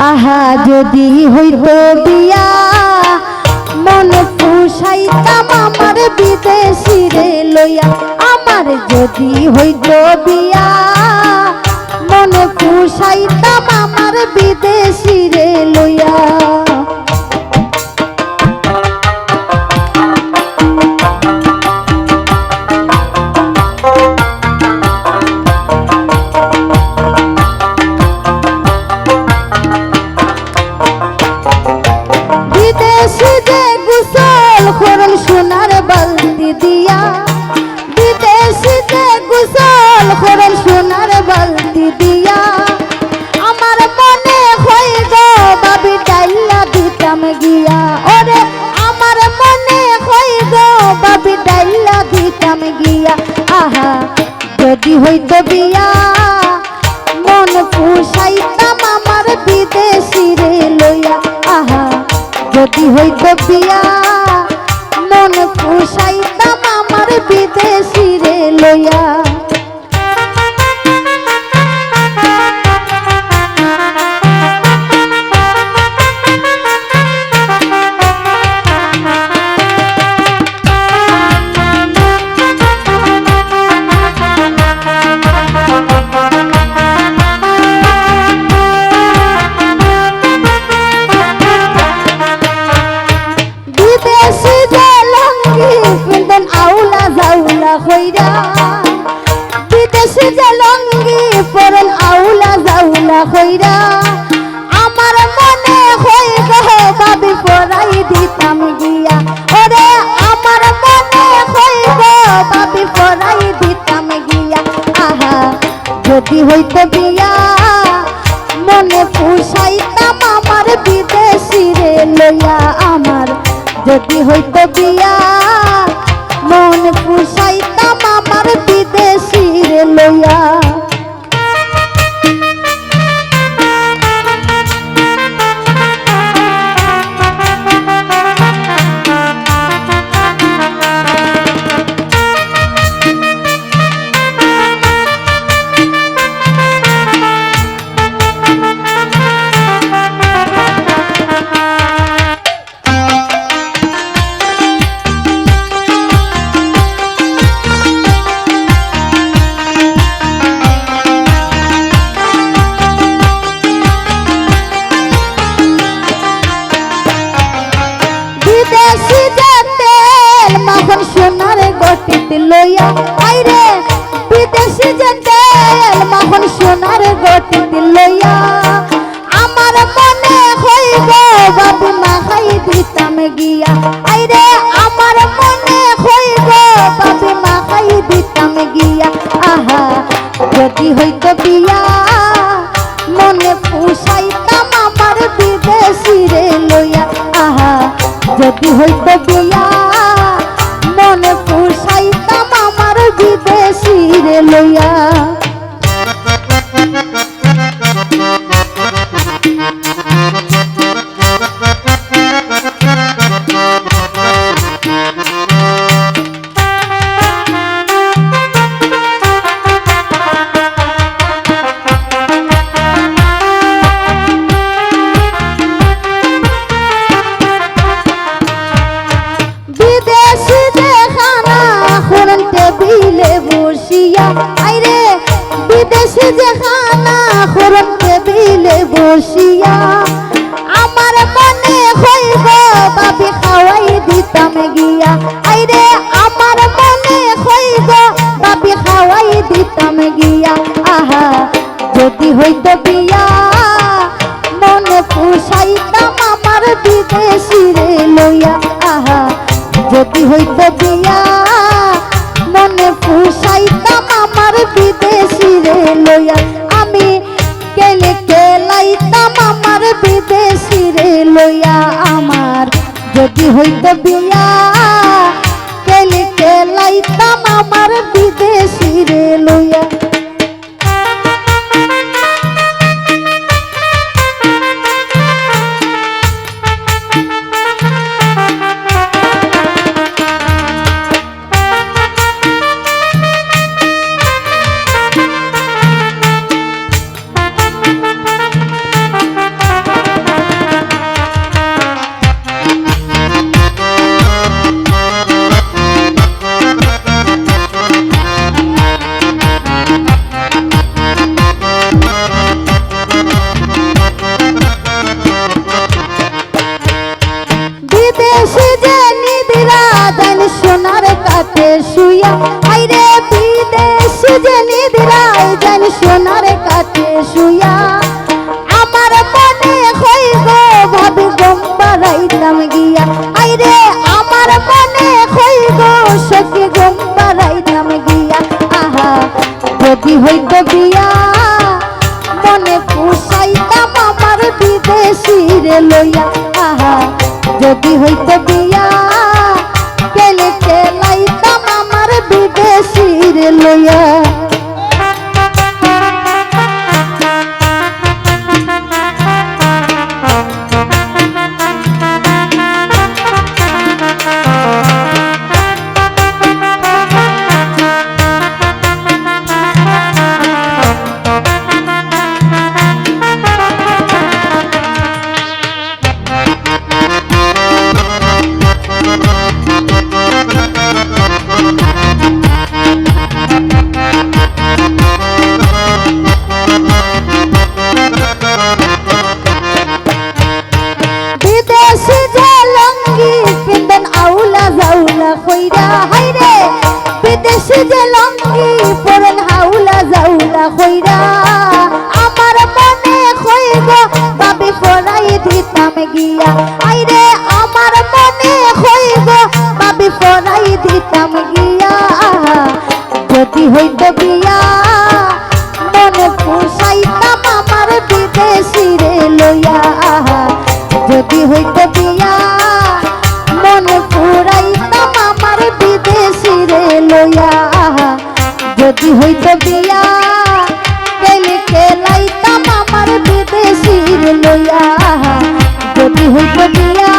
আহা যদি হইতো বিয়া মন পুষাইতাম আমার বিদেশি রে লইয়া। আমার যদি হইতো বিয়া মন পুষাইতাম আমার বিদেশি রে লইয়া। সোনার বালতি দিয়া বিদেশিতে গোসল করেন সোনার বালতি দিয়া। আমার মনে হই গো বাবি ডাইলা দিতাম গিয়া। ওরে আমার মনে হই গো বাবি ডাইলা দিতাম গিয়া। আহা যদি হইতো বিয়া মন পুষাইতাম আমার বিদেশি রে লইয়া। আহা যদি হইতো বিয়া মন পুষাইতাম আমার বিদেশি রে লইয়া। বিদেশি যে লঙ্গি পিন্ধেন আউলা জাউলা হইরা, বিদেশি যে লঙ্গি পরেন আউলা জাউলা হইরা। আমার মনে হই গো বাবি পরাই দিতাম গিয়া। ওরে আমার মনে হই গো বাবি পরাই দিতাম গিয়া। আহা যদি হইতো বিয়া মনে পুষাইতাম আমার বিদেশি রে লইয়া। আমার যদি হইতো বিয়া মন পুষাইতাম আমার বিদেশি রে লইয়া। বিদেশি যে তেল মাখন সোনার গটিতে লইয়া। আইরে বিদেশি যে তেল মাখন সোনার গটিতে লইয়া। আমার মনে হই গো বাবু মাখাই দিতাম গিয়া। আইরে আমার মনে হই গো বাবু মাখাই দিতাম গিয়া। আহা যদি হইতো বিয়া মনে পুষাইতাম আমার বিদেশি রে লইয়া। আহা যদি হইতো বিয়া মনে পুষাইতাম আমার বিদেশি রে লইয়া। বিদেশি যে খানা খোরেন টেবিলে বসিয়া। আইরে বিদেশি যে খানা খোরেন টেবিলে বসিয়া। আমার মনে হই গো বাবি খাওয়াই দিতাম গিয়া। আইরে আমার মনে হই গো বাবি খাওয়াই দিতাম গিয়া। আহা যদি হইতো বিয়া মনে পুষাইতাম আমার বিদেশি রে লইয়া। আহা যদি হইতো বিয়া মনে পুষাইতাম আমার বিদেশি রে লইয়া। আমি কেলে কেলাইতাম আমার বিদেশি রে লইয়া। আমার যদি হইতো বিয়া কেলে কেলাইতাম আমার বিদেশি রে লইয়া। সোনার কাছে শুয়া আমার মনে হই গো ভাবি গম বাড়াইতাম গিয়া আইরে আমার মনে হই গো সখী গম বাড়াইতাম গিয়া আহা যদি হইতো বিয়া মনে পুষাইতাম আমার বিদেশির লইয়া আহা যদি হইতো বিয়া কেলে খেলাইতাম আমার বিদেশির লইয়া বিদেশি যে লঙ্গি পিন্দন আউলা জাউলা কইরা হাইরে বিদেশি যে লঙ্গি পরেন হাউলা জাউলা কইরা আমার মনে কইব ভাবি পরাই দিতাম গিয়া আইরে আমার মনে কইব ভাবি পরাই দিতাম গিয়া যদি হইতো বিয়া মনে পুষাইতাম আমার বিদেশিরে লইয়া যদি হইতো বিয়া মনে পুরাইতাম আমার বিদেশিরে লইয়া যদি হইতো বিয়া কেলে খেলাইতাম আমার বিদেশির লইয়া যদি হইতো বিয়া